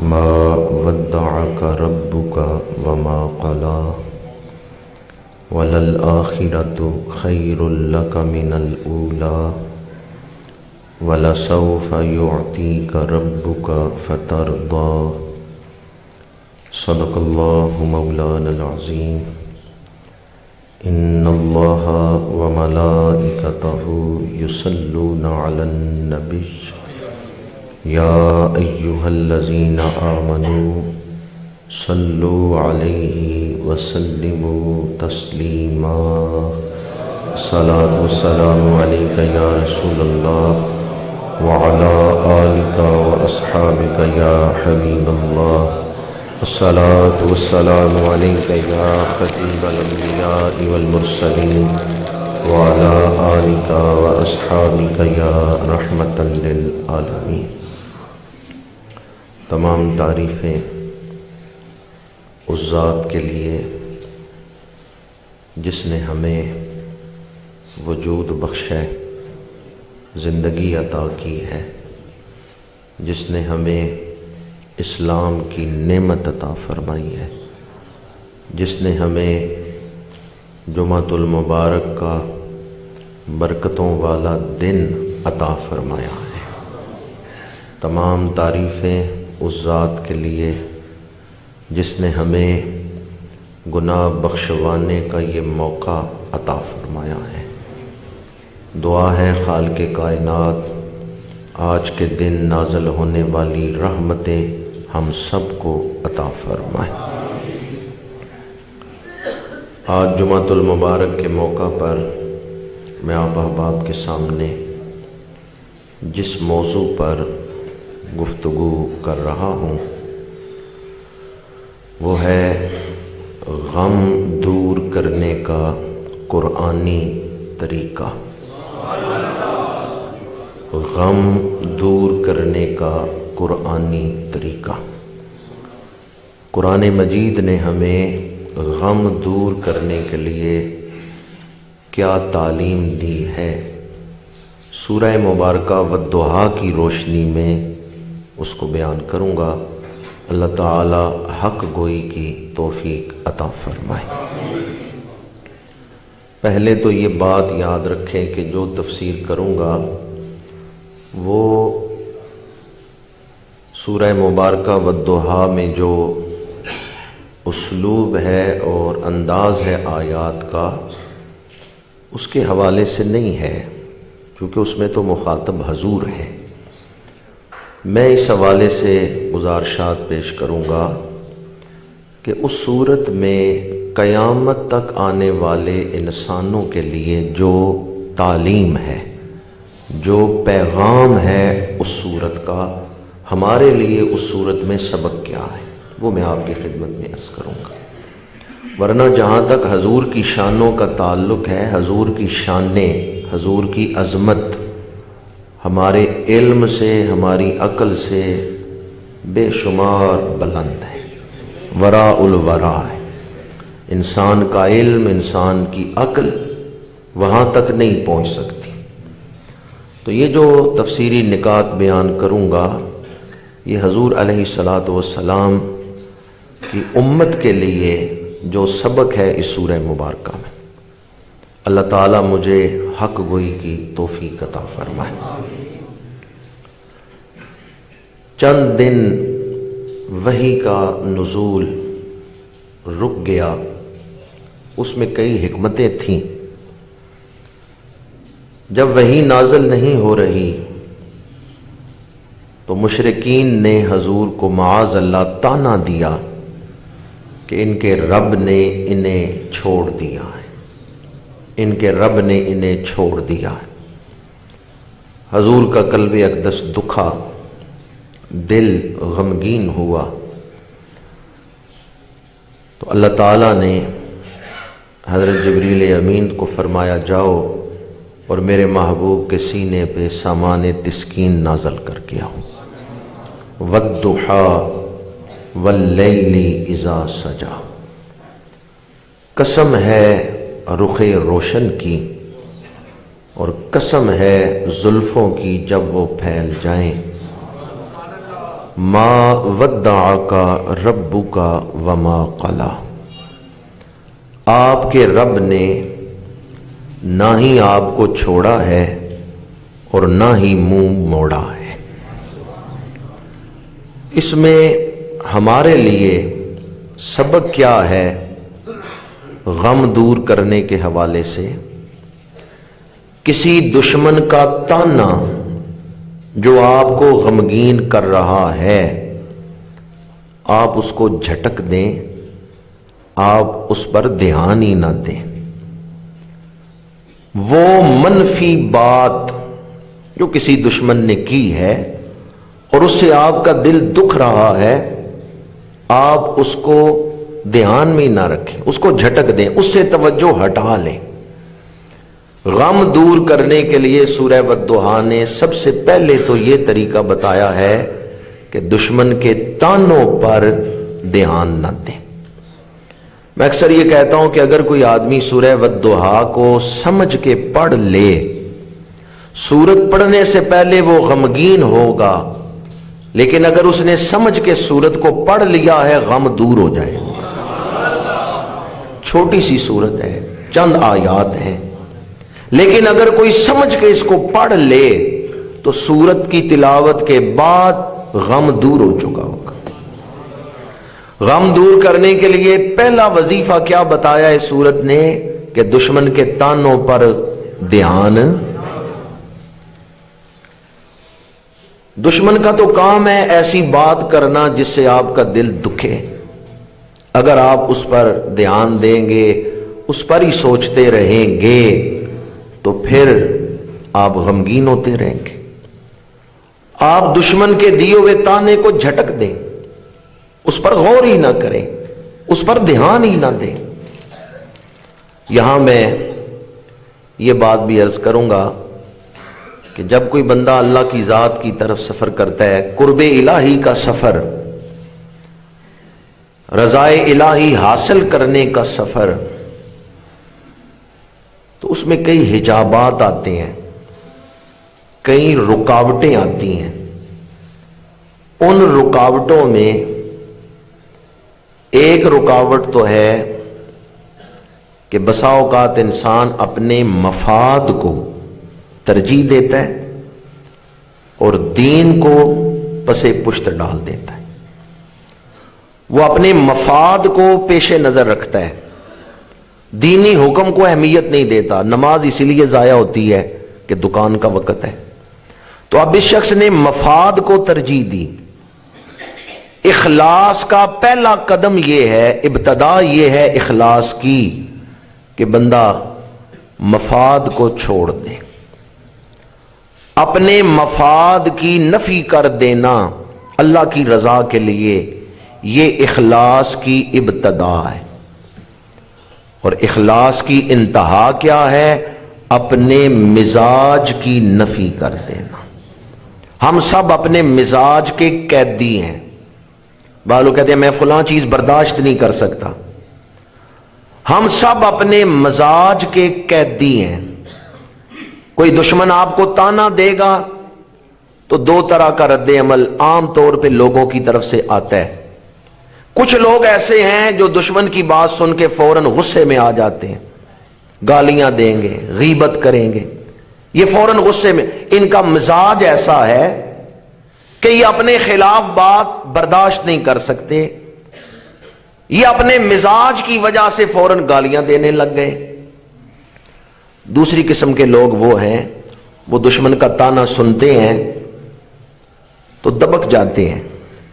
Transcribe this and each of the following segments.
ما ودعك ربك وما قلى وللآخرة خير لك من الأولى ولسوف يعطيك ربك فترضى صدق الله مولانا العظيم إن الله وملائكته يصلون على النبي يا أيها الذين آمنوا صلوا عليه وسلموا تسليما الصلاة والسلام عليك يا رسول الله وعلى آلك وأصحابك يا حبيب الله الصلاة والسلام عليك يا خطيب الأنبياء والمرسلين وعلى آلك وأصحابك يا رحمة للعالمين۔ تمام تعریفیں اس ذات کے لیے جس نے ہمیں وجود بخشا، زندگی عطا کی ہے، جس نے ہمیں اسلام کی نعمت عطا فرمائی ہے، جس نے ہمیں جمعۃ المبارک کا برکتوں والا دن عطا فرمایا ہے۔ تمام تعریفیں اس ذات کے لیے جس نے ہمیں گناہ بخشوانے کا یہ موقع عطا فرمایا ہے۔ دعا ہے خالق کائنات آج کے دن نازل ہونے والی رحمتیں ہم سب کو عطا فرمائے۔ آج جمعۃ المبارک کے موقع پر میں آپ احباب کے سامنے جس موضوع پر گفتگو کر رہا ہوں وہ ہے غم دور کرنے کا قرآنی طریقہ۔ غم دور کرنے کا قرآنی طریقہ۔ قرآن مجید نے ہمیں غم دور کرنے کے لیے کیا تعلیم دی ہے، سورہ مبارکہ والضحیٰ کی روشنی میں اس کو بیان کروں گا۔ اللہ تعالی حق گوئی کی توفیق عطا فرمائے۔ پہلے تو یہ بات یاد رکھیں کہ جو تفسیر کروں گا وہ سورہ مبارکہ والضحیٰ میں جو اسلوب ہے اور انداز ہے آیات کا، اس کے حوالے سے نہیں ہے، کیونکہ اس میں تو مخاطب حضور ہے۔ میں اس حوالے سے گزارشات پیش کروں گا کہ اس صورت میں قیامت تک آنے والے انسانوں کے لیے جو تعلیم ہے، جو پیغام ہے اس صورت کا، ہمارے لیے اس صورت میں سبق کیا ہے، وہ میں آپ کی خدمت میں عرض کروں گا۔ ورنہ جہاں تک حضور کی شانوں کا تعلق ہے، حضور کی شانیں، حضور کی عظمت ہمارے علم سے، ہماری عقل سے بے شمار بلند ہے، وراء الورا ہے۔ انسان کا علم، انسان کی عقل وہاں تک نہیں پہنچ سکتی۔ تو یہ جو تفسیری نکات بیان کروں گا یہ حضور علیہ السلام کی امت کے لیے جو سبق ہے اس سورہ مبارکہ میں۔ اللہ تعالیٰ مجھے حق گوئی کی توفیق عطا فرمائے۔ چند دن وحی کا نزول رک گیا، اس میں کئی حکمتیں تھیں۔ جب وحی نازل نہیں ہو رہی تو مشرکین نے حضور کو معاذ اللہ طعنہ دیا کہ ان کے رب نے انہیں چھوڑ دیا ہے، ان کے رب نے انہیں چھوڑ دیا ہے۔ حضور کا قلب اقدس دکھا، دل غمگین ہوا، تو اللہ تعالیٰ نے حضرت جبریل امین کو فرمایا جاؤ اور میرے محبوب کے سینے پہ سامان تسکین نازل کر کے آؤ۔ والضحیٰ واللیل اذا سجا، قسم ہے رخ روشن کی اور قسم ہے زلفوں کی جب وہ پھیل جائیں۔ ما ودعک ربک وما قلی، آپ کے رب نے نہ ہی آپ کو چھوڑا ہے اور نہ ہی منہ موڑا ہے۔ اس میں ہمارے لیے سبق کیا ہے غم دور کرنے کے حوالے سے؟ کسی دشمن کا تانا جو آپ کو غمگین کر رہا ہے، آپ اس کو جھٹک دیں، آپ اس پر دھیان ہی نہ دیں۔ وہ منفی بات جو کسی دشمن نے کی ہے اور اس سے آپ کا دل دکھ رہا ہے، آپ اس کو دھیان میں نہ رکھیں، اس کو جھٹک دیں، اس سے توجہ ہٹا لیں۔ غم دور کرنے کے لیے سورہ والضحیٰ نے سب سے پہلے تو یہ طریقہ بتایا ہے کہ دشمن کے تانوں پر دھیان نہ دیں۔ میں اکثر یہ کہتا ہوں کہ اگر کوئی آدمی سورہ والضحیٰ کو سمجھ کے پڑھ لے، سورت پڑھنے سے پہلے وہ غمگین ہوگا، لیکن اگر اس نے سمجھ کے سورت کو پڑھ لیا ہے، غم دور ہو جائے۔ چھوٹی سی سورت ہے، چند آیات ہیں، لیکن اگر کوئی سمجھ کے اس کو پڑھ لے تو سورت کی تلاوت کے بعد غم دور ہو چکا ہوگا۔ غم دور کرنے کے لیے پہلا وظیفہ کیا بتایا ہے سورت نے؟ کہ دشمن کے تانوں پر دھیان۔ دشمن کا تو کام ہے ایسی بات کرنا جس سے آپ کا دل دکھے۔ اگر آپ اس پر دھیان دیں گے، اس پر ہی سوچتے رہیں گے، تو پھر آپ غمگین ہوتے رہیں گے۔ آپ دشمن کے دیے ہوئے تانے کو جھٹک دیں، اس پر غور ہی نہ کریں، اس پر دھیان ہی نہ دیں۔ یہاں میں یہ بات بھی عرض کروں گا کہ جب کوئی بندہ اللہ کی ذات کی طرف سفر کرتا ہے، قرب الہی کا سفر، رضائے الہی حاصل کرنے کا سفر، تو اس میں کئی حجابات آتے ہیں، کئی رکاوٹیں آتی ہیں۔ ان رکاوٹوں میں ایک رکاوٹ تو ہے کہ بسا اوقات انسان اپنے مفاد کو ترجیح دیتا ہے اور دین کو پسے پشت ڈال دیتا ہے۔ وہ اپنے مفاد کو پیش نظر رکھتا ہے، دینی حکم کو اہمیت نہیں دیتا۔ نماز اسی لیے ضائع ہوتی ہے کہ دکان کا وقت ہے۔ تو اب اس شخص نے مفاد کو ترجیح دی۔ اخلاص کا پہلا قدم یہ ہے، ابتدا یہ ہے اخلاص کی، کہ بندہ مفاد کو چھوڑ دے، اپنے مفاد کی نفی کر دینا اللہ کی رضا کے لیے، یہ اخلاص کی ابتدا ہے۔ اور اخلاص کی انتہا کیا ہے؟ اپنے مزاج کی نفی کر دینا۔ ہم سب اپنے مزاج کے قیدی ہیں۔ بعض کہتے ہیں میں فلاں چیز برداشت نہیں کر سکتا۔ ہم سب اپنے مزاج کے قیدی ہیں۔ کوئی دشمن آپ کو تانا دے گا تو دو طرح کا رد عمل عام طور پہ لوگوں کی طرف سے آتا ہے۔ کچھ لوگ ایسے ہیں جو دشمن کی بات سن کے فوراً غصے میں آ جاتے ہیں، گالیاں دیں گے، غیبت کریں گے، یہ فوراً غصے میں۔ ان کا مزاج ایسا ہے کہ یہ اپنے خلاف بات برداشت نہیں کر سکتے، یہ اپنے مزاج کی وجہ سے فوراً گالیاں دینے لگ گئے۔ دوسری قسم کے لوگ وہ ہیں، وہ دشمن کا تانا سنتے ہیں تو دبک جاتے ہیں،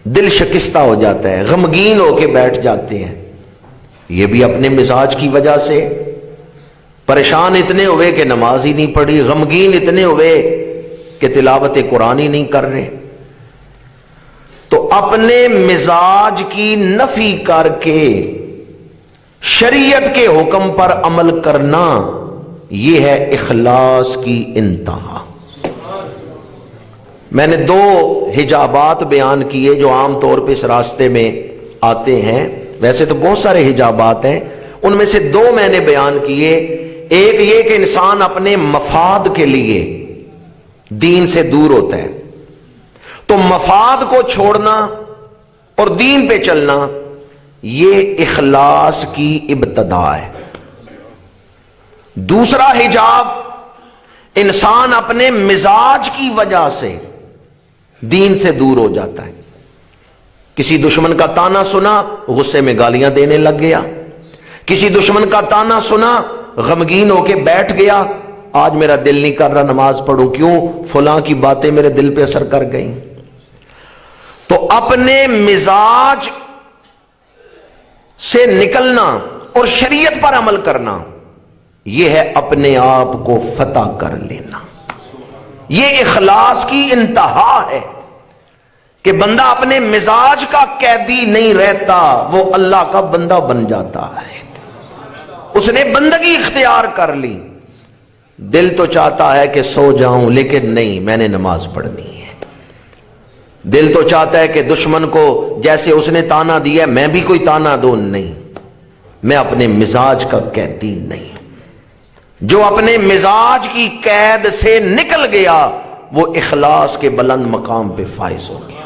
دل شکستہ ہو جاتا ہے، غمگین ہو کے بیٹھ جاتے ہیں۔ یہ بھی اپنے مزاج کی وجہ سے پریشان اتنے ہوئے کہ نماز ہی نہیں پڑھی، غمگین اتنے ہوئے کہ تلاوت قرآن ہی نہیں کر رہے۔ تو اپنے مزاج کی نفی کر کے شریعت کے حکم پر عمل کرنا، یہ ہے اخلاص کی انتہا۔ میں نے دو حجابات بیان کیے جو عام طور پہ اس راستے میں آتے ہیں، ویسے تو بہت سارے حجابات ہیں، ان میں سے دو میں نے بیان کیے۔ ایک یہ کہ انسان اپنے مفاد کے لیے دین سے دور ہوتا ہے، تو مفاد کو چھوڑنا اور دین پہ چلنا یہ اخلاص کی ابتدا ہے۔ دوسرا حجاب، انسان اپنے مزاج کی وجہ سے دین سے دور ہو جاتا ہے۔ کسی دشمن کا تانا سنا، غصے میں گالیاں دینے لگ گیا، کسی دشمن کا تانا سنا، غمگین ہو کے بیٹھ گیا، آج میرا دل نہیں کر رہا نماز پڑھوں، کیوں؟ فلاں کی باتیں میرے دل پہ اثر کر گئیں۔ تو اپنے مزاج سے نکلنا اور شریعت پر عمل کرنا، یہ ہے اپنے آپ کو فتح کر لینا۔ یہ اخلاص کی انتہا ہے کہ بندہ اپنے مزاج کا قیدی نہیں رہتا، وہ اللہ کا بندہ بن جاتا ہے۔ اس نے بندگی اختیار کر لی۔ دل تو چاہتا ہے کہ سو جاؤں، لیکن نہیں، میں نے نماز پڑھنی ہے۔ دل تو چاہتا ہے کہ دشمن کو جیسے اس نے تانا دیا میں بھی کوئی تانا دوں، نہیں، میں اپنے مزاج کا قیدی نہیں۔ جو اپنے مزاج کی قید سے نکل گیا وہ اخلاص کے بلند مقام پہ فائز ہو گیا۔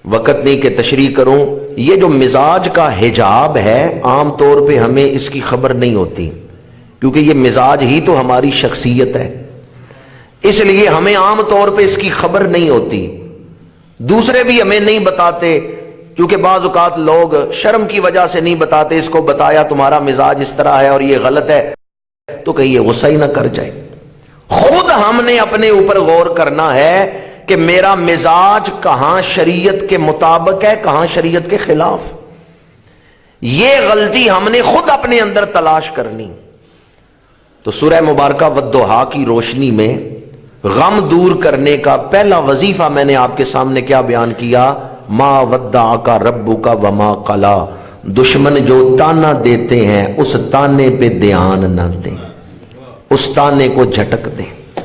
وقت نہیں کہ تشریح کروں، یہ جو مزاج کا حجاب ہے عام طور پہ ہمیں اس کی خبر نہیں ہوتی، کیونکہ یہ مزاج ہی تو ہماری شخصیت ہے، اس لیے ہمیں عام طور پہ اس کی خبر نہیں ہوتی۔ دوسرے بھی ہمیں نہیں بتاتے، کیونکہ بعض اوقات لوگ شرم کی وجہ سے نہیں بتاتے، اس کو بتایا تمہارا مزاج اس طرح ہے اور یہ غلط ہے تو کہیں یہ غصہ ہی نہ کر جائے۔ خود ہم نے اپنے اوپر غور کرنا ہے کہ میرا مزاج کہاں شریعت کے مطابق ہے، کہاں شریعت کے خلاف۔ یہ غلطی ہم نے خود اپنے اندر تلاش کرنی۔ تو سورہ مبارکہ والضحیٰ کی روشنی میں غم دور کرنے کا پہلا وظیفہ میں نے آپ کے سامنے کیا بیان کیا؟ ما ودعک ربک وما قلی۔ دشمن جو تانا دیتے ہیں اس تانے پہ دھیان نہ دیں، اس تانے کو جھٹک دیں۔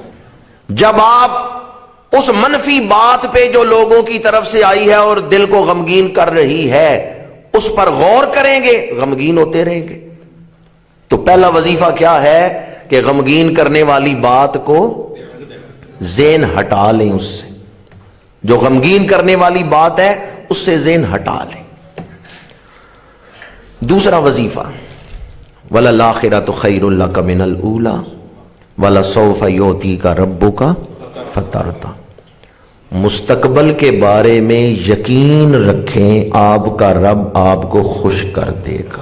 جب آپ اس منفی بات پہ جو لوگوں کی طرف سے آئی ہے اور دل کو غمگین کر رہی ہے اس پر غور کریں گے، غمگین ہوتے رہیں گے۔ تو پہلا وظیفہ کیا ہے کہ غمگین کرنے والی بات کو ذہن ہٹا لیں، اس سے جو غمگین کرنے والی بات ہے اس سے ذہن ہٹا لیں۔ دوسرا وظیفہ وَلَلْآخِرَةُ خَيْرٌ لَكَ مِنَ الْأُولَىٰ وَلَسَوْفَ يُعْطِيكَ رَبُّكَ فَتَرْضَىٰ۔ مستقبل کے بارے میں یقین رکھیں، آپ کا رب آپ کو خوش کر دے گا۔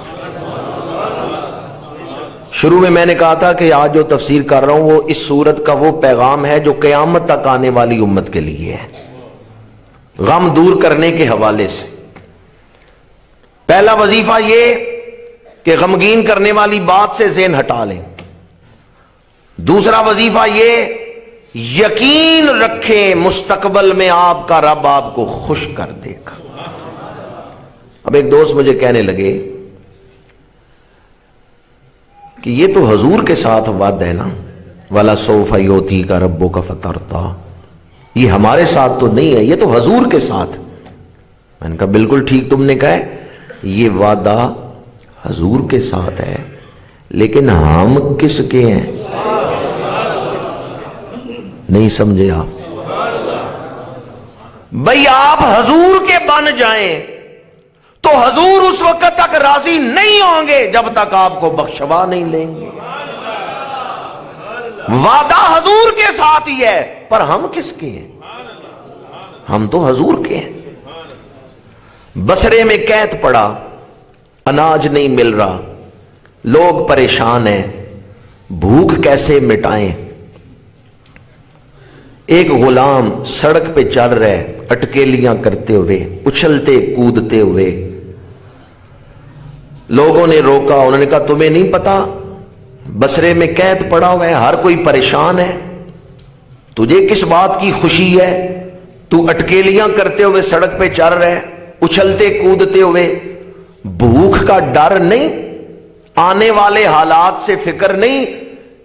شروع میں نے کہا تھا کہ آج جو تفسیر کر رہا ہوں وہ اس سورت کا وہ پیغام ہے جو قیامت تک آنے والی امت کے لیے ہے، غم دور کرنے کے حوالے سے۔ پہلا وظیفہ یہ کہ غمگین کرنے والی بات سے ذہن ہٹا لیں۔ دوسرا وظیفہ یہ یقین رکھیں مستقبل میں آپ کا رب آپ کو خوش کر دے گا۔ اب ایک دوست مجھے کہنے لگے کہ یہ تو حضور کے ساتھ وعدہ ہے نا، وَلَسَوْفَ يُعْطِيكَ رَبُّكَ فَتَرْضَىٰ، یہ ہمارے ساتھ تو نہیں ہے، یہ تو حضور کے ساتھ۔ میں نے کہا بالکل ٹھیک تم نے کہا ہے، یہ وعدہ حضور کے ساتھ ہے، لیکن ہم کس کے ہیں؟ نہیں سمجھے آپ؟ بھئی آپ حضور کے بن جائیں تو حضور اس وقت تک راضی نہیں ہوں گے جب تک آپ کو بخشوا نہیں لیں گے۔ وعدہ حضور کے ساتھ ہی ہے، پر ہم کس کے ہیں؟ ہم تو حضور کے ہیں۔ بصرے میں قحط پڑا، اناج نہیں مل رہا، لوگ پریشان ہیں، بھوک کیسے مٹائیں؟ ایک غلام سڑک پہ چل رہے اٹکیلیاں کرتے ہوئے، اچھلتے کودتے ہوئے، لوگوں نے روکا، انہوں نے کہا تمہیں نہیں پتا بصرے میں قحط پڑا ہوا ہے، ہر کوئی پریشان ہے، تجھے کس بات کی خوشی ہے؟ تو اٹکیلیاں کرتے ہوئے سڑک پہ چل رہے، اچھلتے کودتے ہوئے، بھوک کا ڈر نہیں؟ آنے والے حالات سے فکر نہیں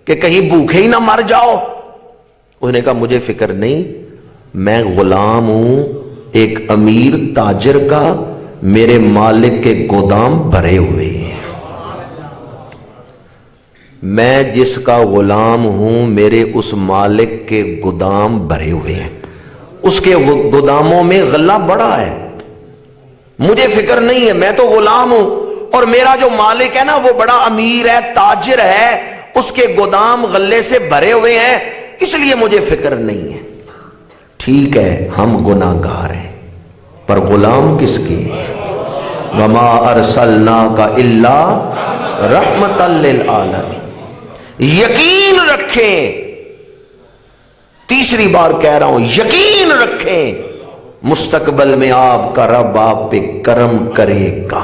کہ کہیں بھوکے ہی نہ مر جاؤ؟ انہوں نے کہا مجھے فکر نہیں، میں غلام ہوں ایک امیر تاجر کا، میرے مالک کے گودام بھرے ہوئے ہیں، میں جس کا غلام ہوں میرے اس مالک کے گودام بھرے ہوئے ہیں، اس کے گوداموں میں غلہ بڑا ہے، مجھے فکر نہیں ہے، میں تو غلام ہوں، اور میرا جو مالک ہے نا وہ بڑا امیر ہے، تاجر ہے، اس کے گودام غلے سے بھرے ہوئے ہیں، اس لیے مجھے فکر نہیں ہے۔ ٹھیک ہے، ہم گناہگار ہیں، پر غلام کس کے؟ وما ارسلناک الا رحمۃ للعالمین۔ یقین رکھیں، تیسری بار کہہ رہا ہوں، یقین رکھیں مستقبل میں آپ کا رب آپ پہ کرم کرے گا۔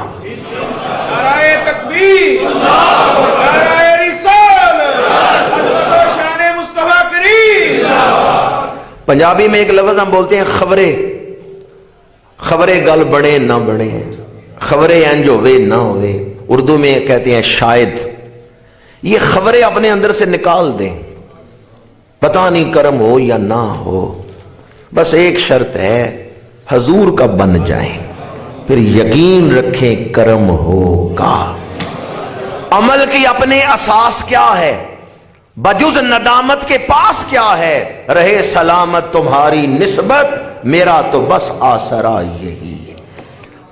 نعرہ تکبیر، نعرہ رسالت، عظمت و شان مصطفیٰ کریم۔ پنجابی میں ایک لفظ ہم بولتے ہیں خبرے، خبرے گل بڑے نہ بڑے، خبرے انج ہوئے نہ ہوئے، اردو میں کہتے ہیں شاید۔ یہ خبریں اپنے اندر سے نکال دیں، پتہ نہیں کرم ہو یا نہ ہو، بس ایک شرط ہے، حضور کا بن جائیں، پھر یقین رکھیں کرم ہوگا۔ عمل کی اپنے اساس کیا ہے؟ بجز ندامت کے پاس کیا ہے؟ رہے سلامت تمہاری نسبت، میرا تو بس آسرا یہی ہے۔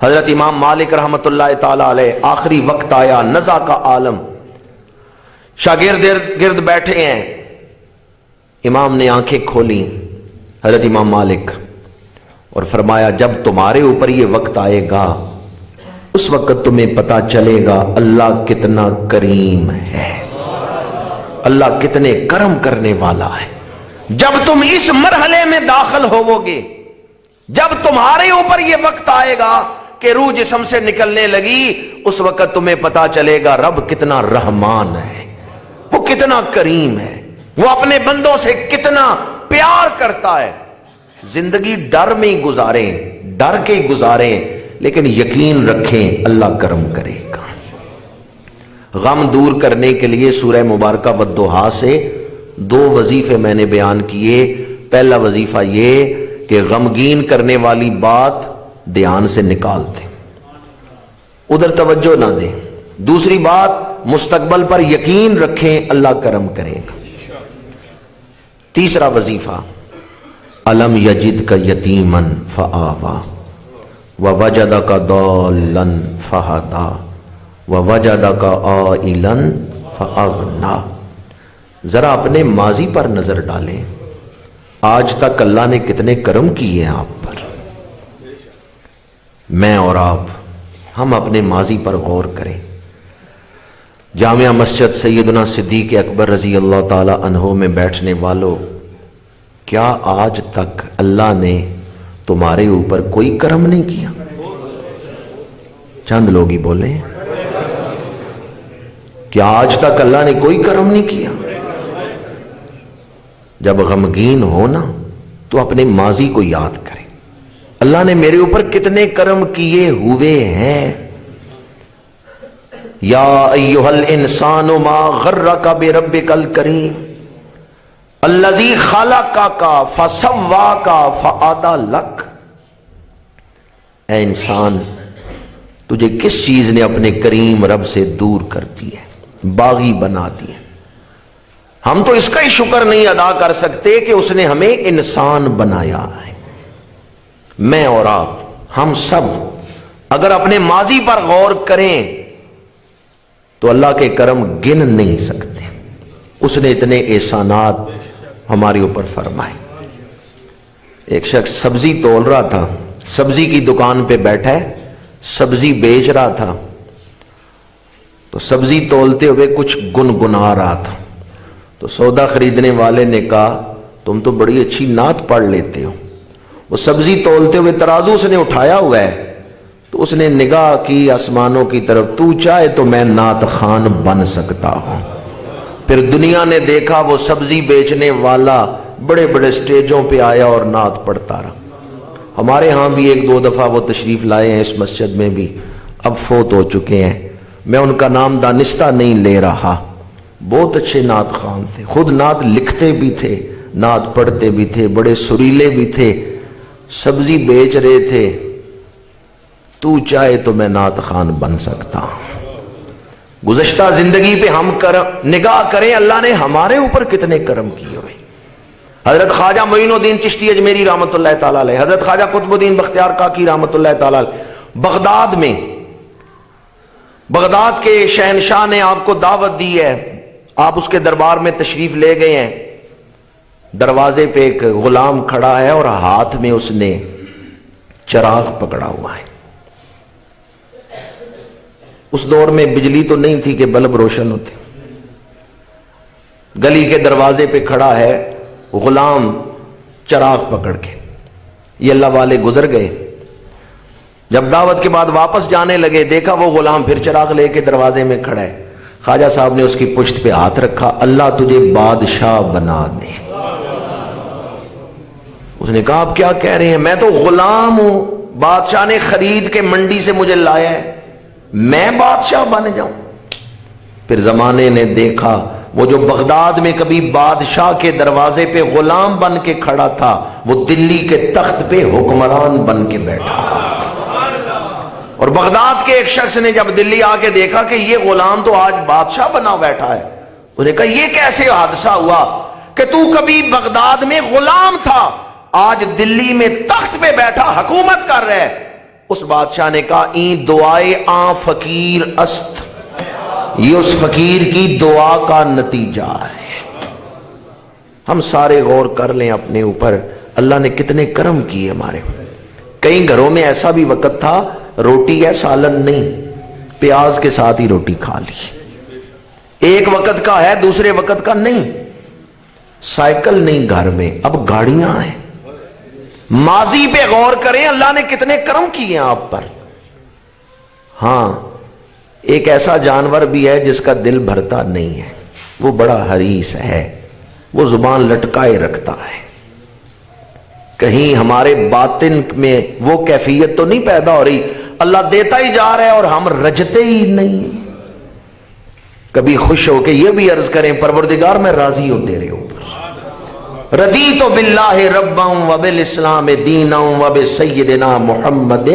حضرت امام مالک رحمت اللہ تعالی علیہ، آخری وقت آیا، نزع کا عالم، شاگرد گرد بیٹھے ہیں، امام نے آنکھیں کھولی، حضرت امام مالک، اور فرمایا جب تمہارے اوپر یہ وقت آئے گا اس وقت تمہیں پتا چلے گا اللہ کتنا کریم ہے، اللہ کتنے کرم کرنے والا ہے۔ جب تم اس مرحلے میں داخل ہوو گے، جب تمہارے اوپر یہ وقت آئے گا کہ روح جسم سے نکلنے لگی، اس وقت تمہیں پتا چلے گا رب کتنا رحمان ہے، وہ کتنا کریم ہے، وہ اپنے بندوں سے کتنا پیار کرتا ہے۔ زندگی ڈر میں ہی گزاریں، ڈر کے ہی گزاریں، لیکن یقین رکھیں اللہ کرم کرے گا۔ غم دور کرنے کے لیے سورہ مبارکہ والضحیٰ سے 2 وظیفے میں نے بیان کیے۔ پہلا وظیفہ یہ کہ غمگین کرنے والی بات دھیان سے نکال دیں، ادھر توجہ نہ دیں۔ دوسری بات، مستقبل پر یقین رکھیں اللہ کرم کرے گا۔ تیسرا وظیفہ، الم یجدک یتیما فآویٰ ووجدک ضالا فہدیٰ ووجدک عائلا فاغنیٰ۔ ذرا اپنے ماضی پر نظر ڈالیں، آج تک اللہ نے کتنے کرم کیے ہیں آپ پر۔ میں اور آپ، ہم اپنے ماضی پر غور کریں۔ جامعہ مسجد سیدنا صدیق اکبر رضی اللہ تعالی عنہ میں بیٹھنے والوں، کیا آج تک اللہ نے تمہارے اوپر کوئی کرم نہیں کیا؟ چند لوگ ہی بولے، کیا آج تک اللہ نے کوئی کرم نہیں کیا؟ جب غمگین ہونا تو اپنے ماضی کو یاد کریں، اللہ نے میرے اوپر کتنے کرم کیے ہوئے ہیں۔ یا ایھا الانسان ما غرک بربک الکریم الذی خلقک فسواک فعدلک۔ اے انسان، تجھے کس چیز نے اپنے کریم رب سے دور کر دی ہے، باغی بنا دی ہے؟ ہم تو اس کا ہی شکر نہیں ادا کر سکتے کہ اس نے ہمیں انسان بنایا ہے۔ میں اور آپ، ہم سب اگر اپنے ماضی پر غور کریں تو اللہ کے کرم گن نہیں سکتے۔ اس نے اتنے احسانات ہمارے اوپر فرمائے۔ ایک شخص سبزی تول رہا تھا، سبزی کی دکان پہ بیٹھا ہے، سبزی بیچ رہا تھا، تو سبزی تولتے ہوئے کچھ گنگنا رہا تھا۔ تو سودا خریدنے والے نے کہا تم تو بڑی اچھی نعت پڑھ لیتے ہو۔ وہ سبزی تولتے ہوئے ترازو اس نے اٹھایا ہوا ہے، تو اس نے نگاہ کی آسمانوں کی طرف، تو چاہے تو میں نعت خان بن سکتا ہوں۔ پھر دنیا نے دیکھا وہ سبزی بیچنے والا بڑے بڑے سٹیجوں پہ آیا اور نعت پڑھتا رہا۔ ہمارے ہاں بھی 1-2 دفعہ وہ تشریف لائے ہیں، اس مسجد میں بھی، اب فوت ہو چکے ہیں، میں ان کا نام دانستہ نہیں لے رہا۔ بہت اچھے نعت خوان تھے، خود نعت لکھتے بھی تھے، نعت پڑھتے بھی تھے، بڑے سریلے بھی تھے، سبزی بیچ رہے تھے۔ تو چاہے تو میں نعت خوان بن سکتا ہوں۔ گزشتہ زندگی پہ ہم نگاہ کریں، اللہ نے ہمارے اوپر کتنے کرم کیے ہوئے۔ حضرت خواجہ معین الدین چشتی اجمیری رحمۃ اللہ تعالیٰ علیہ، حضرت خواجہ قطب الدین بختیار کاکی رحمۃ اللہ تعالیٰ علیہ، بغداد کے شہنشاہ نے آپ کو دعوت دی ہے، آپ اس کے دربار میں تشریف لے گئے ہیں، دروازے پہ ایک غلام کھڑا ہے اور ہاتھ میں اس نے چراغ پکڑا ہوا ہے۔ اس دور میں بجلی تو نہیں تھی کہ بلب روشن ہوتے، گلی کے دروازے پہ کھڑا ہے غلام چراغ پکڑ کے۔ یہ اللہ والے گزر گئے، جب دعوت کے بعد واپس جانے لگے دیکھا وہ غلام پھر چراغ لے کے دروازے میں کھڑا ہے۔ خواجہ صاحب نے اس کی پشت پہ ہاتھ رکھا، اللہ تجھے بادشاہ بنا دے۔ اس نے کہا آپ کیا کہہ رہے ہیں، میں تو غلام ہوں، بادشاہ نے خرید کے منڈی سے مجھے لایا ہے، میں بادشاہ بن جاؤں؟ پھر زمانے نے دیکھا وہ جو بغداد میں کبھی بادشاہ کے دروازے پہ غلام بن کے کھڑا تھا، وہ دلی کے تخت پہ حکمران بن کے بیٹھا۔ اور بغداد کے ایک شخص نے جب دلی آ کے دیکھا کہ یہ غلام تو آج بادشاہ بنا بیٹھا ہے، اس نے کہا یہ کیسے حادثہ ہوا کہ تو کبھی بغداد میں غلام تھا، آج دلی میں تخت پہ بیٹھا حکومت کر رہا ہے؟ اس بادشاہ نے کہا این دعائے آن فقیر است، یہ اس فقیر کی دعا کا نتیجہ ہے۔ ہم سارے غور کر لیں اپنے اوپر، اللہ نے کتنے کرم کیے ہمارے۔ کئی گھروں میں ایسا بھی وقت تھا روٹی ہے سالن نہیں، پیاز کے ساتھ ہی روٹی کھا لی، ایک وقت کا ہے دوسرے وقت کا نہیں، سائیکل نہیں گھر میں، اب گاڑیاں ہیں۔ ماضی پہ غور کریں اللہ نے کتنے کرم کیے آپ پر۔ ہاں ایک ایسا جانور بھی ہے جس کا دل بھرتا نہیں ہے، وہ بڑا حریص ہے، وہ زبان لٹکائے رکھتا ہے۔ کہیں ہمارے باطن میں وہ کیفیت تو نہیں پیدا ہو رہی اللہ دیتا ہی جا رہا ہے اور ہم رجتے ہی نہیں؟ کبھی خوش ہو کے یہ بھی عرض کریں پروردگار میں راضی ہوں تیرے اوپر، رضیت باللہ ربا وبالاسلام دینا وبسیدنا محمد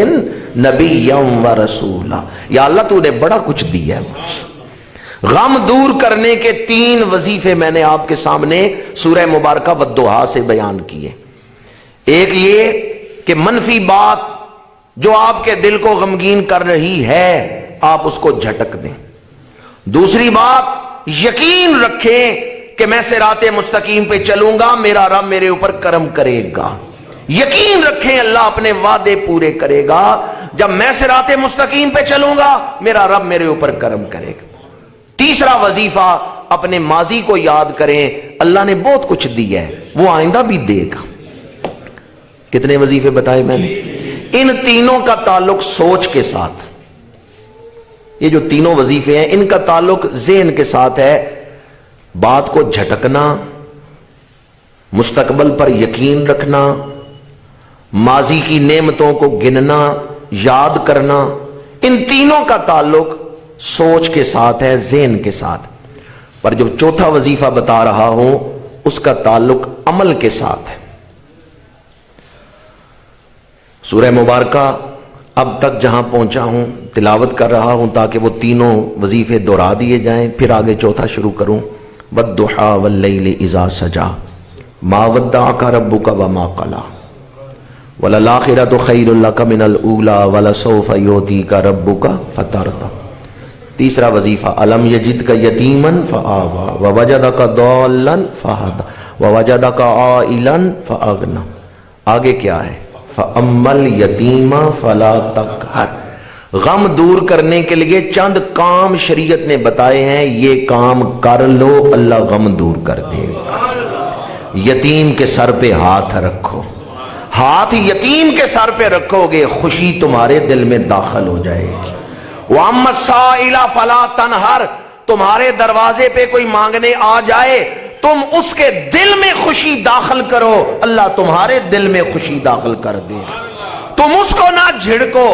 نبیا ورسولا۔ یا اللہ تو نے بڑا کچھ دیا ہے۔ غم دور کرنے کے 3 وظیفے میں نے آپ کے سامنے سورہ مبارکہ والضحیٰ سے بیان کیے۔ ایک یہ کہ منفی بات جو آپ کے دل کو غمگین کر رہی ہے آپ اس کو جھٹک دیں۔ دوسری بات یقین رکھیں کہ میں صراط مستقیم پہ چلوں گا، میرا رب میرے اوپر کرم کرے گا۔ یقین رکھیں اللہ اپنے وعدے پورے کرے گا، جب میں صراط مستقیم پہ چلوں گا میرا رب میرے اوپر کرم کرے گا۔ تیسرا وظیفہ اپنے ماضی کو یاد کریں، اللہ نے بہت کچھ دیا ہے، وہ آئندہ بھی دے گا۔ کتنے وظیفے بتائے میں نے؟ ان تینوں کا تعلق سوچ کے ساتھ، یہ جو تینوں وظیفے ہیں ان کا تعلق ذہن کے ساتھ ہے۔ بات کو جھٹکنا، مستقبل پر یقین رکھنا، ماضی کی نعمتوں کو گننا، یاد کرنا، ان تینوں کا تعلق سوچ کے ساتھ ہے، ذہن کے ساتھ۔ پر جو چوتھا وظیفہ بتا رہا ہوں اس کا تعلق عمل کے ساتھ ہے۔ سورہ مبارکہ اب تک جہاں پہنچا ہوں تلاوت کر رہا ہوں تاکہ وہ تینوں وظیفے دہرا دیے جائیں، پھر آگے چوتھا شروع کروں۔ والضحیٰ واللیل اذا سجا ما ودعک ربک وما قلی وللآخرۃ خیر لک من الاولی ولسوف یعطیک ربک فترضی۔ تیسرا وظیفہ الم یجدک یتیما فآوی ووجدک ضالا فہدی ووجدک عائلا فاغنی۔ آگے کیا ہے؟ فَأَمَّا الْيَتِيمَ فَلَا تَقْهَرْ۔ غم دور کرنے کے لیے چند کام شریعت نے بتائے ہیں، یہ کام کر لو اللہ غم دور کر دے گا۔ یتیم کے سر پہ ہاتھ رکھو، ہاتھ یتیم کے سر پہ رکھو گے خوشی تمہارے دل میں داخل ہو جائے گی۔ وَأَمَّا السَّائِلَ فَلَا تَنْهَرْ۔ تمہارے دروازے پہ کوئی مانگنے آ جائے تم اس کے دل میں خوشی داخل کرو، اللہ تمہارے دل میں خوشی داخل کر دے۔ تم اس کو نہ جھڑکو،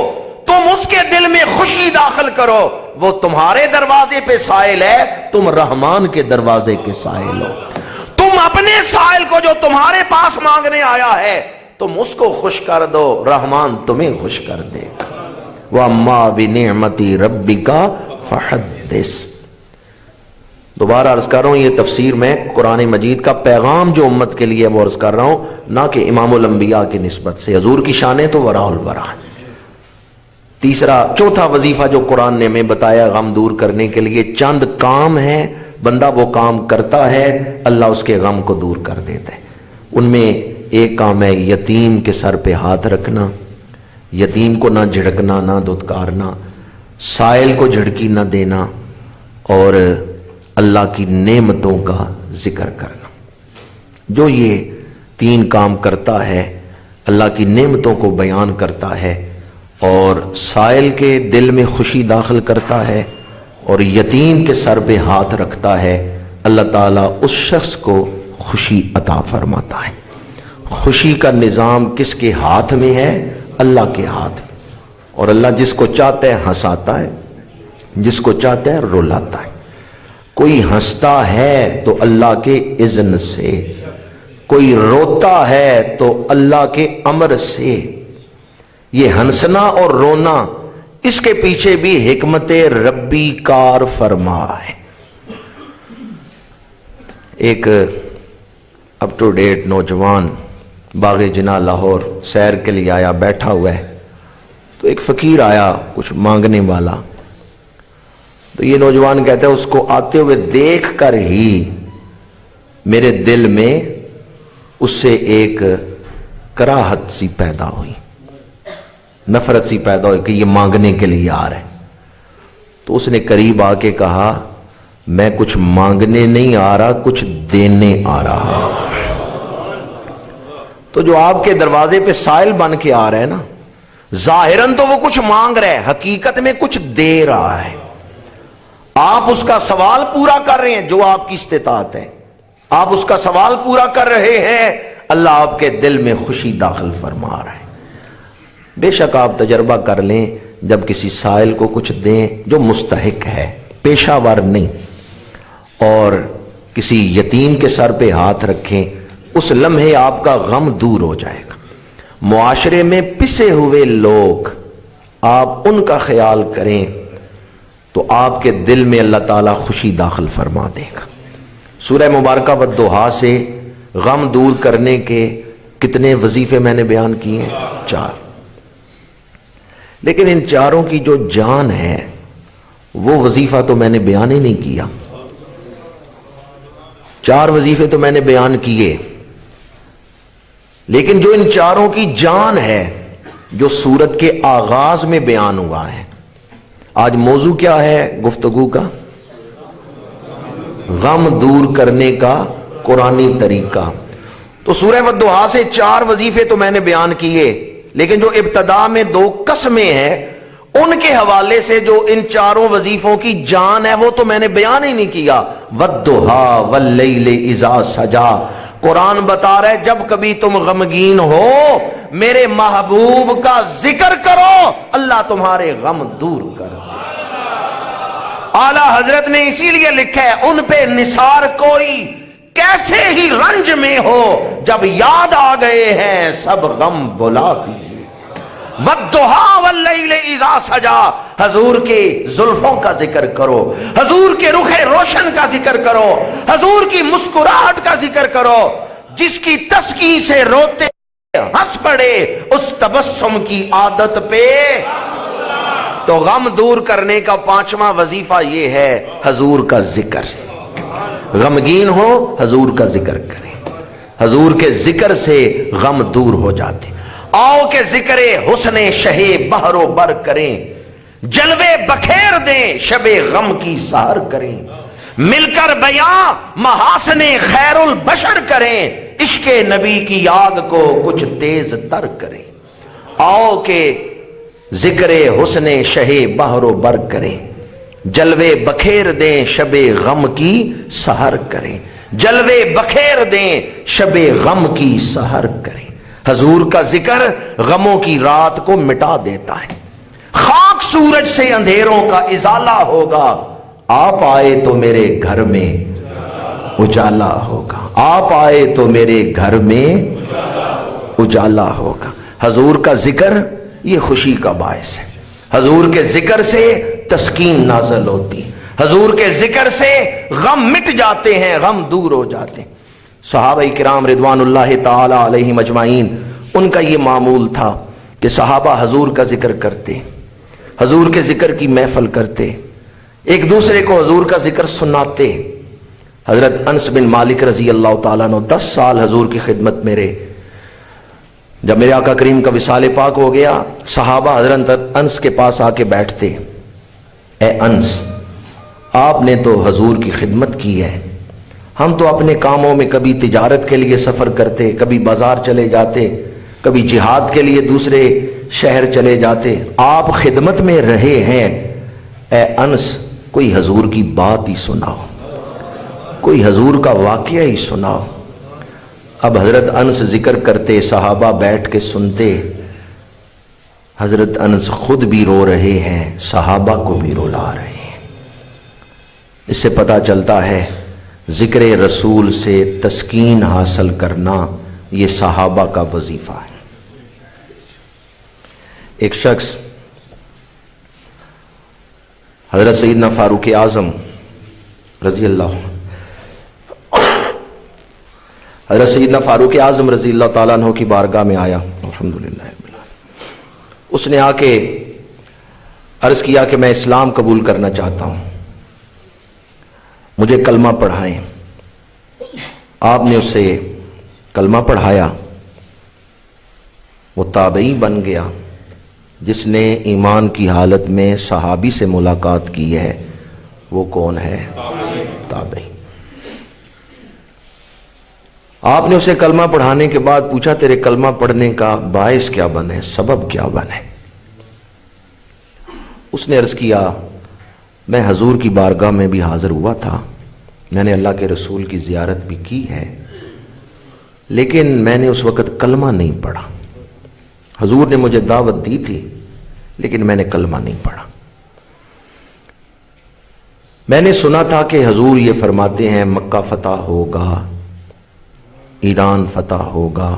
تم اس کے دل میں خوشی داخل کرو، وہ تمہارے دروازے پہ سائل ہے، تم رحمان کے دروازے کے سائل ہو۔ تم اپنے سائل کو جو تمہارے پاس مانگنے آیا ہے تم اس کو خوش کر دو، رحمان تمہیں خوش کر دے گا۔ وَأَمَّا بِنِعْمَتِ رَبِّكَ فَحَدِّثْ۔ دوبارہ عرض کر رہا ہوں، یہ تفسیر میں قرآن مجید کا پیغام جو امت کے لیے وہ عرض کر رہا ہوں، نہ کہ امام الانبیاء کی نسبت سے. حضور کی شانیں تو وراء الورا. چوتھا وظیفہ جو قرآن نے ہمیں بتایا غم دور کرنے کے لیے، چند کام ہیں، بندہ وہ کام کرتا ہے اللہ اس کے غم کو دور کر دیتا ہے. ان میں ایک کام ہے یتیم کے سر پہ ہاتھ رکھنا، یتیم کو نہ جھڑکنا نہ دھتکارنا، سائل کو جھڑکی نہ دینا، اور اللہ کی نعمتوں کا ذکر کرنا. جو یہ 3 کام کرتا ہے، اللہ کی نعمتوں کو بیان کرتا ہے اور سائل کے دل میں خوشی داخل کرتا ہے اور یتیم کے سر پہ ہاتھ رکھتا ہے، اللہ تعالیٰ اس شخص کو خوشی عطا فرماتا ہے. خوشی کا نظام کس کے ہاتھ میں ہے؟ اللہ کے ہاتھ میں. اور اللہ جس کو چاہتا ہے ہنساتا ہے، جس کو چاہتا ہے رلاتا ہے. کوئی ہنستا ہے تو اللہ کے اذن سے، کوئی روتا ہے تو اللہ کے امر سے. یہ ہنسنا اور رونا، اس کے پیچھے بھی حکمت ربی کار فرما ہے. ایک اپ ٹو ڈیٹ نوجوان باغ جناح لاہور سیر کے لیے آیا، بیٹھا ہوا ہے، تو ایک فقیر آیا کچھ مانگنے والا. تو یہ نوجوان کہتا ہے اس کو آتے ہوئے دیکھ کر ہی میرے دل میں اس سے ایک کراہت سی پیدا ہوئی، نفرت سی پیدا ہوئی کہ یہ مانگنے کے لیے آ رہا ہے. تو اس نے قریب آ کے کہا میں کچھ مانگنے نہیں آ رہا، کچھ دینے آ رہا. تو جو آپ کے دروازے پہ سائل بن کے آ رہا ہے نا، ظاہراً تو وہ کچھ مانگ رہا ہے، حقیقت میں کچھ دے رہا ہے. آپ اس کا سوال پورا کر رہے ہیں جو آپ کی استطاعت ہے، آپ اس کا سوال پورا کر رہے ہیں، اللہ آپ کے دل میں خوشی داخل فرما رہا ہے. بے شک آپ تجربہ کر لیں، جب کسی سائل کو کچھ دیں جو مستحق ہے، پیشہ ور نہیں، اور کسی یتیم کے سر پہ ہاتھ رکھیں، اس لمحے آپ کا غم دور ہو جائے گا. معاشرے میں پسے ہوئے لوگ، آپ ان کا خیال کریں تو آپ کے دل میں اللہ تعالیٰ خوشی داخل فرما دے گا. سورہ مبارکہ والضحیٰ سے غم دور کرنے کے کتنے وظیفے میں نے بیان کیے ہیں؟ 4. لیکن ان 4 کی جو جان ہے وہ وظیفہ تو میں نے بیان ہی نہیں کیا. 4 وظیفے تو میں نے بیان کیے، لیکن جو ان 4 کی جان ہے جو سورت کے آغاز میں بیان ہوا ہے. آج موضوع کیا ہے گفتگو کا؟ غم دور کرنے کا قرآنی طریقہ. تو سورہ والضحیٰ سے 4 وظیفے تو میں نے بیان کیے، لیکن جو ابتدا میں 2 قسمیں ہیں ان کے حوالے سے جو ان 4 وظیفوں کی جان ہے وہ تو میں نے بیان ہی نہیں کیا. والضحیٰ واللیل اذا سجا، قرآن بتا رہا ہے جب کبھی تم غمگین ہو میرے محبوب کا ذکر کرو، اللہ تمہارے غم دور کر دے. اعلیٰ حضرت نے اسی لیے لکھا ہے ان پہ نثار کوئی کیسے ہی رنج میں ہو، جب یاد آ گئے ہیں سب غم بلا دیے. والضحیٰ واللیل اذا سجا، حضور کے زلفوں کا ذکر کرو، حضور کے رخ روشن کا ذکر کرو، حضور کی مسکراہٹ کا ذکر کرو. جس کی تسکین سے روتے ہنس پڑے اس تبسم کی عادت پہ. تو غم دور کرنے کا 5واں وظیفہ یہ ہے حضور کا ذکر. غمگین ہو حضور کا ذکر کریں، حضور کے ذکر سے غم دور ہو جاتے. آؤ کہ ذکر حسن شہ بحر و بر کریں، جلوے بکھیر دیں شب غم کی سحر کریں. مل کر بیاں محاسن خیر البشر کریں، عشق نبی کی یاد کو کچھ تیز تر کریں. آؤ کہ ذکر حسن شہ بحر و بر کریں، جلوے بکھیر دیں شب غم کی سحر کریں، جلوے بکھیر دیں شب غم کی سحر کریں. حضور کا ذکر غموں کی رات کو مٹا دیتا ہے. خاک سورج سے اندھیروں کا ازالہ ہوگا، آپ آئے تو میرے گھر میں اجالا ہوگا، آپ آئے تو میرے گھر میں اجالا ہوگا. حضور کا ذکر یہ خوشی کا باعث ہے. حضور کے ذکر سے تسکین نازل ہوتی، حضور کے ذکر سے غم مٹ جاتے ہیں، غم دور ہو جاتے ہیں۔ صحابہ کرام رضوان اللہ تعالی علیہم اجمعین، ان کا یہ معمول تھا کہ صحابہ حضور کا ذکر کرتے، حضور کے ذکر کی محفل کرتے، ایک دوسرے کو حضور کا ذکر سناتے۔ حضرت انس بن مالک رضی اللہ تعالیٰ عنہ 10 سال حضور کی خدمت میں رہے۔ جب میرے آقا کریم کا وصال پاک ہو گیا، صحابہ حضرت انس کے پاس آ کے بیٹھتے، اے انس، آپ نے تو حضور کی خدمت کی ہے، ہم تو اپنے کاموں میں کبھی تجارت کے لیے سفر کرتے، کبھی بازار چلے جاتے، کبھی جہاد کے لیے دوسرے شہر چلے جاتے، آپ خدمت میں رہے ہیں، اے انس کوئی حضور کی بات ہی سناؤ، کوئی حضور کا واقعہ ہی سناؤ۔ اب حضرت انس ذکر کرتے، صحابہ بیٹھ کے سنتے، حضرت انس خود بھی رو رہے ہیں، صحابہ کو بھی رلا رہے ہیں۔ اس سے پتہ چلتا ہے ذکر رسول سے تسکین حاصل کرنا یہ صحابہ کا وظیفہ ہے۔ ایک شخص حضرت سیدنا فاروق اعظم رضی اللہ حضرت سیدنا فاروق اعظم رضی اللہ تعالیٰ عنہ کی بارگاہ میں آیا، الحمدللہ، اس نے آ کے عرض کیا کہ میں اسلام قبول کرنا چاہتا ہوں، مجھے کلمہ پڑھائیں۔ آپ نے اسے کلمہ پڑھایا، وہ تابعی بن گیا۔ جس نے ایمان کی حالت میں صحابی سے ملاقات کی ہے وہ کون ہے؟ تابعی۔ آپ نے اسے کلمہ پڑھانے کے بعد پوچھا تیرے کلمہ پڑھنے کا باعث کیا بنے، سبب کیا بنے؟ اس نے عرض کیا میں حضور کی بارگاہ میں بھی حاضر ہوا تھا، میں نے اللہ کے رسول کی زیارت بھی کی ہے، لیکن میں نے اس وقت کلمہ نہیں پڑھا۔ حضور نے مجھے دعوت دی تھی لیکن میں نے کلمہ نہیں پڑھا۔ میں نے سنا تھا کہ حضور یہ فرماتے ہیں مکہ فتح ہوگا، ایران فتح ہوگا،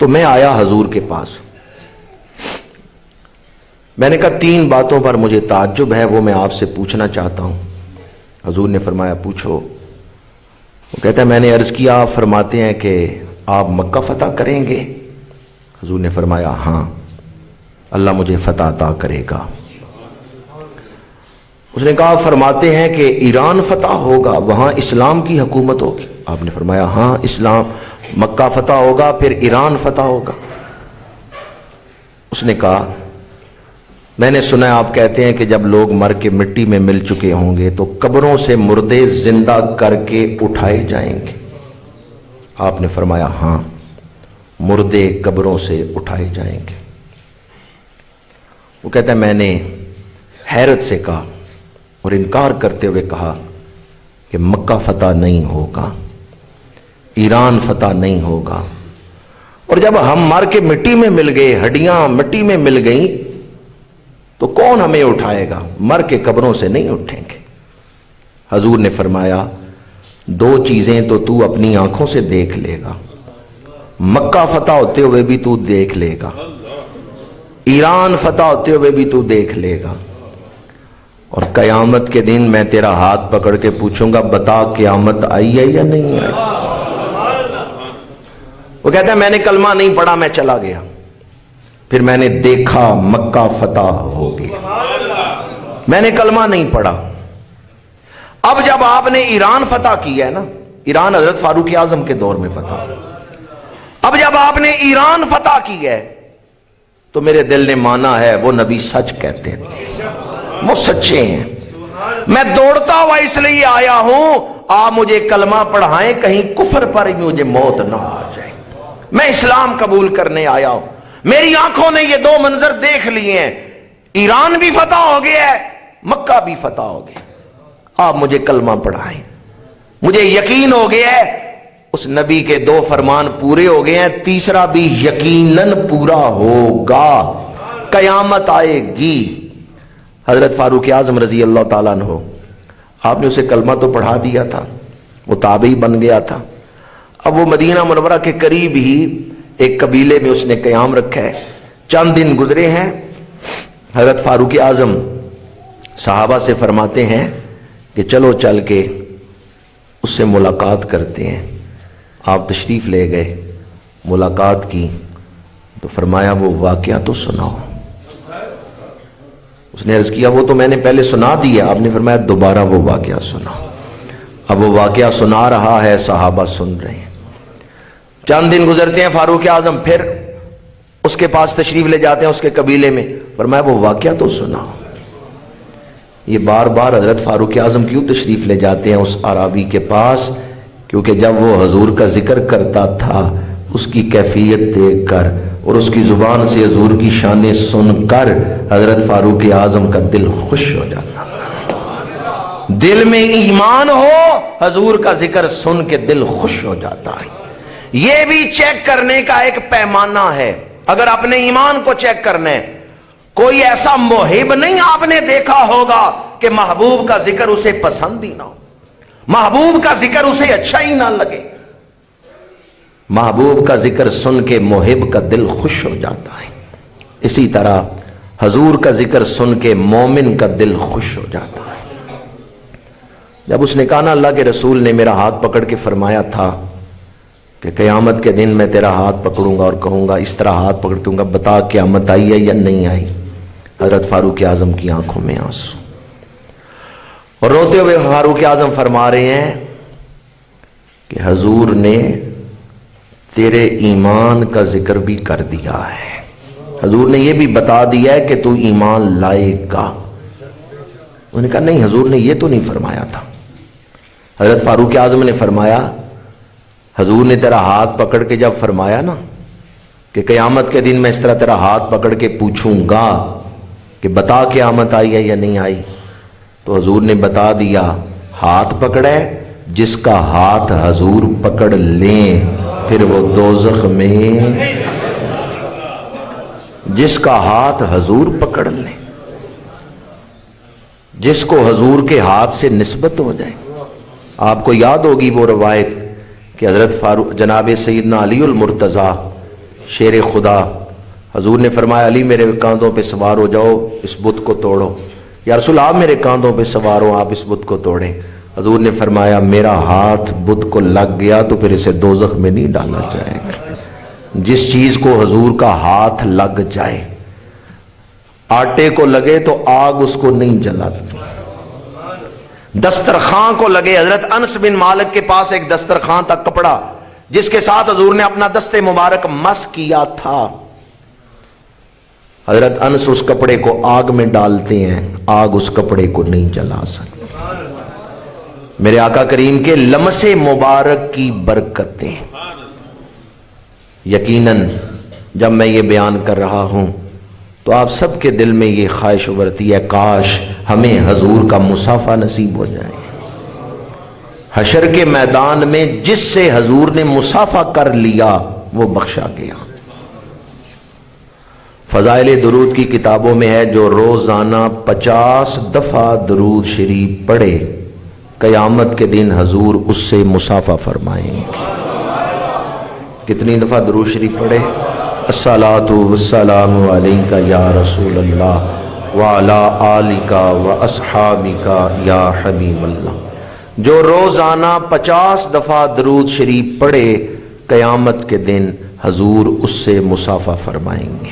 تو میں آیا حضور کے پاس۔ میں نے کہا 3 باتوں پر مجھے تعجب ہے، وہ میں آپ سے پوچھنا چاہتا ہوں۔ حضور نے فرمایا پوچھو۔ وہ کہتا ہے میں نے عرض کیا آپ فرماتے ہیں کہ آپ مکہ فتح کریں گے؟ حضور نے فرمایا ہاں، اللہ مجھے فتح عطا کرے گا۔ اس نے کہا فرماتے ہیں کہ ایران فتح ہوگا، وہاں اسلام کی حکومت ہوگی؟ آپ نے فرمایا ہاں، اسلام مکہ فتح ہوگا پھر ایران فتح ہوگا۔ اس نے کہا میں نے سنا ہے آپ کہتے ہیں کہ جب لوگ مر کے مٹی میں مل چکے ہوں گے تو قبروں سے مردے زندہ کر کے اٹھائے جائیں گے۔ آپ نے فرمایا ہاں، مردے قبروں سے اٹھائے جائیں گے۔ وہ کہتا ہے میں نے حیرت سے کہا اور انکار کرتے ہوئے کہا کہ مکہ فتح نہیں ہوگا، ایران فتح نہیں ہوگا، اور جب ہم مر کے مٹی میں مل گئے، ہڈیاں مٹی میں مل گئیں، تو کون ہمیں اٹھائے گا؟ مر کے قبروں سے نہیں اٹھیں گے۔ حضور نے فرمایا 2 چیزیں تو اپنی آنکھوں سے دیکھ لے گا، مکہ فتح ہوتے ہوئے بھی تو دیکھ لے گا، ایران فتح ہوتے ہوئے بھی تو دیکھ لے گا، اور قیامت کے دن میں تیرا ہاتھ پکڑ کے پوچھوں گا بتا قیامت آئی ہے یا نہیں آئی؟ وہ کہتا ہے میں نے کلمہ نہیں پڑھا، میں چلا گیا، پھر میں نے دیکھا مکہ فتح ہو گیا، میں نے کلمہ نہیں پڑھا۔ اب جب آپ نے ایران فتح کیا ہے نا، ایران حضرت فاروق اعظم کے دور میں فتح، اب جب آپ نے ایران فتح کی ہے تو میرے دل نے مانا ہے وہ نبی سچ کہتے تھے، وہ سچے ہیں، میں دوڑتا ہوا اس لیے آیا ہوں آپ مجھے کلمہ پڑھائیں، کہیں کفر پر مجھے موت نہ آ جائے، میں اسلام قبول کرنے آیا ہوں۔ میری آنکھوں نے یہ 2 منظر دیکھ لیے ہیں، ایران بھی فتح ہو گیا ہے، مکہ بھی فتح ہو گیا، آپ مجھے کلمہ پڑھائیں۔ مجھے یقین ہو گیا ہے اس نبی کے 2 فرمان پورے ہو گئے ہیں، تیسرا بھی یقیناً پورا ہوگا، قیامت آئے گی۔ حضرت فاروق اعظم رضی اللہ تعالیٰ عنہ، آپ نے اسے کلمہ تو پڑھا دیا تھا، وہ تابعی بن گیا تھا۔ اب وہ مدینہ منورہ کے قریب ہی ایک قبیلے میں اس نے قیام رکھا ہے۔ چند دن گزرے ہیں، حضرت فاروق اعظم صحابہ سے فرماتے ہیں کہ چلو چل کے اس سے ملاقات کرتے ہیں۔ آپ تشریف لے گئے، ملاقات کی تو فرمایا وہ واقعہ تو سناؤ۔ اس نے عرض کیا وہ تو میں نے پہلے سنا دیا، آپ نے فرمایا دوبارہ وہ واقعہ سناؤ۔ اب وہ واقعہ سنا رہا ہے، صحابہ سن رہے ہیں۔ چند دن گزرتے ہیں، فاروق اعظم پھر اس کے پاس تشریف لے جاتے ہیں، اس کے قبیلے میں، فرمایا وہ واقعہ تو سناؤ۔ یہ بار بار حضرت فاروق اعظم کیوں تشریف لے جاتے ہیں اس اعرابی کے پاس؟ کیونکہ جب وہ حضور کا ذکر کرتا تھا، اس کی کیفیت دیکھ کر اور اس کی زبان سے حضور کی شانیں سن کر حضرت فاروق اعظم کا دل خوش ہو جاتا، دل میں ایمان ہو، حضور کا ذکر سن کے دل خوش ہو جاتا ہے۔ یہ بھی چیک کرنے کا ایک پیمانہ ہے۔ اگر اپنے ایمان کو چیک کرنا ہے، کوئی ایسا محب نہیں آپ نے دیکھا ہوگا کہ محبوب کا ذکر اسے پسند ہی نہ ہو، محبوب کا ذکر اسے اچھا ہی نہ لگے۔ محبوب کا ذکر سن کے محب کا دل خوش ہو جاتا ہے۔ اسی طرح حضور کا ذکر سن کے مومن کا دل خوش ہو جاتا ہے۔ جب اس نے کہا نا اللہ کے رسول نے میرا ہاتھ پکڑ کے فرمایا تھا کہ قیامت کے دن میں تیرا ہاتھ پکڑوں گا اور کہوں گا اس طرح ہاتھ پکڑوں گا، بتا قیامت آئی ہے یا نہیں آئی؟ حضرت فاروق اعظم کی آنکھوں میں آنسو، اور روتے ہوئے فاروق اعظم فرما رہے ہیں کہ حضور نے تیرے ایمان کا ذکر بھی کر دیا ہے، حضور نے یہ بھی بتا دیا ہے کہ تو ایمان لائے گا۔ انہوں نے کہا نہیں حضور نے یہ تو نہیں فرمایا تھا۔ حضرت فاروق اعظم نے فرمایا حضور نے تیرا ہاتھ پکڑ کے جب فرمایا نا کہ قیامت کے دن میں اس طرح تیرا ہاتھ پکڑ کے پوچھوں گا کہ بتا قیامت آئی ہے یا نہیں آئی، تو حضور نے بتا دیا ہاتھ پکڑے، جس کا ہاتھ حضور پکڑ لیں پھر وہ دوزخ میں، جس کا ہاتھ حضور پکڑ لیں، جس کو حضور کے ہاتھ سے نسبت ہو جائے۔ آپ کو یاد ہوگی وہ روایت کہ حضرت فاروق جناب سیدنا علی المرتضیٰ شیر خدا، حضور نے فرمایا علی میرے کاندھوں پہ سوار ہو جاؤ، اس بت کو توڑو۔ یا رسول آپ میرے کاندھوں پہ سوار ہو، آپ اس بت کو توڑیں۔ حضور نے فرمایا میرا ہاتھ بت کو لگ گیا تو پھر اسے دوزخ میں نہیں ڈالا جائے گا۔ جس چیز کو حضور کا ہاتھ لگ جائے، آٹے کو لگے تو آگ اس کو نہیں جلاتی، دسترخوان کو لگے۔ حضرت انس بن مالک کے پاس ایک دسترخوان تھا کپڑا جس کے ساتھ حضور نے اپنا دست مبارک مس کیا تھا، حضرت انس اس کپڑے کو آگ میں ڈالتے ہیں، آگ اس کپڑے کو نہیں جلا سکتی۔ میرے آقا کریم کے لمس مبارک کی برکتیں، یقیناً جب میں یہ بیان کر رہا ہوں تو آپ سب کے دل میں یہ خواہش ابھرتی ہے کاش ہمیں حضور کا مصافحہ نصیب ہو جائے۔ حشر کے میدان میں جس سے حضور نے مصافحہ کر لیا وہ بخشا گیا۔ فضائل درود کی کتابوں میں ہے جو روزانہ 50 دفعہ درود شریف پڑھے قیامت کے دن حضور اس سے مصافحہ فرمائیں گے۔ کتنی دفعہ درود شریف پڑھے؟ الصلاۃ والسلام علیک یا رسول اللہ وعلی آلک واصحابک یا حبیب اللہ۔ جو روزانہ 50 دفعہ درود شریف پڑھے قیامت کے دن حضور اس سے مصافحہ فرمائیں گے۔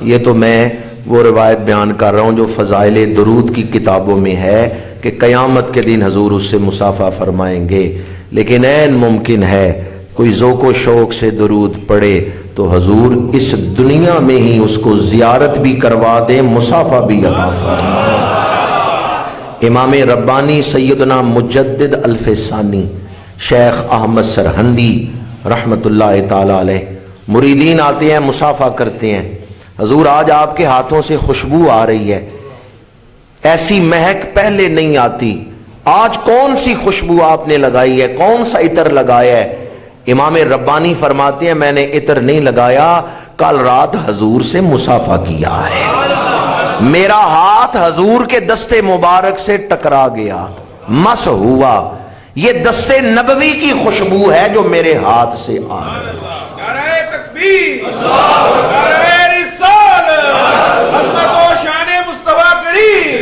یہ تو میں وہ روایت بیان کر رہا ہوں جو فضائل درود کی کتابوں میں ہے کہ قیامت کے دن حضور اس سے مصافحہ فرمائیں گے، لیکن عین ممکن ہے کوئی ذوق و شوق سے درود پڑھے تو حضور اس دنیا میں ہی اس کو زیارت بھی کروا دیں، مصافحہ بھی عطا فرمائیں۔ امام ربانی سیدنا مجدد الفسانی شیخ احمد سرہندی رحمت اللہ تعالی علیہ، مریدین آتے ہیں مصافحہ کرتے ہیں، حضور آج آپ کے ہاتھوں سے خوشبو آ رہی ہے، ایسی مہک پہلے نہیں آتی، آج کون سی خوشبو آپ نے لگائی ہے، کون سا عطر لگایا ہے؟ امام ربانی فرماتے ہیں میں نے عطر نہیں لگایا، کل رات حضور سے مصافحہ کیا ہے، میرا ہاتھ حضور کے دست مبارک سے ٹکرا گیا، مس ہوا، یہ دست نبوی کی خوشبو ہے جو میرے ہاتھ سے آ رہی ہے۔ نعرہ تکبیر، نعرہ رسالت، عظمت و شان مصطفیٰ کریم۔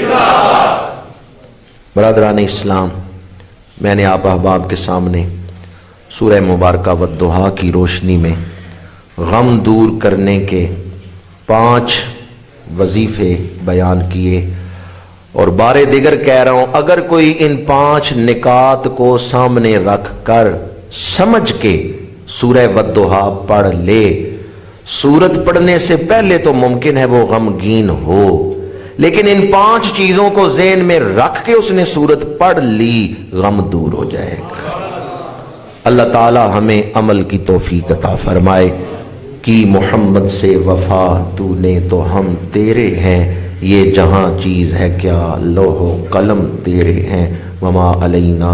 برادران اسلام، میں نے آپ احباب کے سامنے سورہ مبارکہ والضحیٰ کی روشنی میں غم دور کرنے کے 5 وظیفے بیان کیے، اور بار دیگر کہہ رہا ہوں، اگر کوئی ان 5 نکات کو سامنے رکھ کر سمجھ کے سورہ والضحیٰ پڑھ لے، سورت پڑھنے سے پہلے تو ممکن ہے وہ غمگین ہو، لیکن ان 5 چیزوں کو ذہن میں رکھ کے اس نے سورت پڑھ لی، غم دور ہو جائے گا۔ اللہ تعالی ہمیں عمل کی توفیق عطا فرمائے۔ کی محمد سے وفا تو نے تو ہم تیرے ہیں، یہ جہاں چیز ہے کیا لوح و قلم تیرے ہیں، وما علینا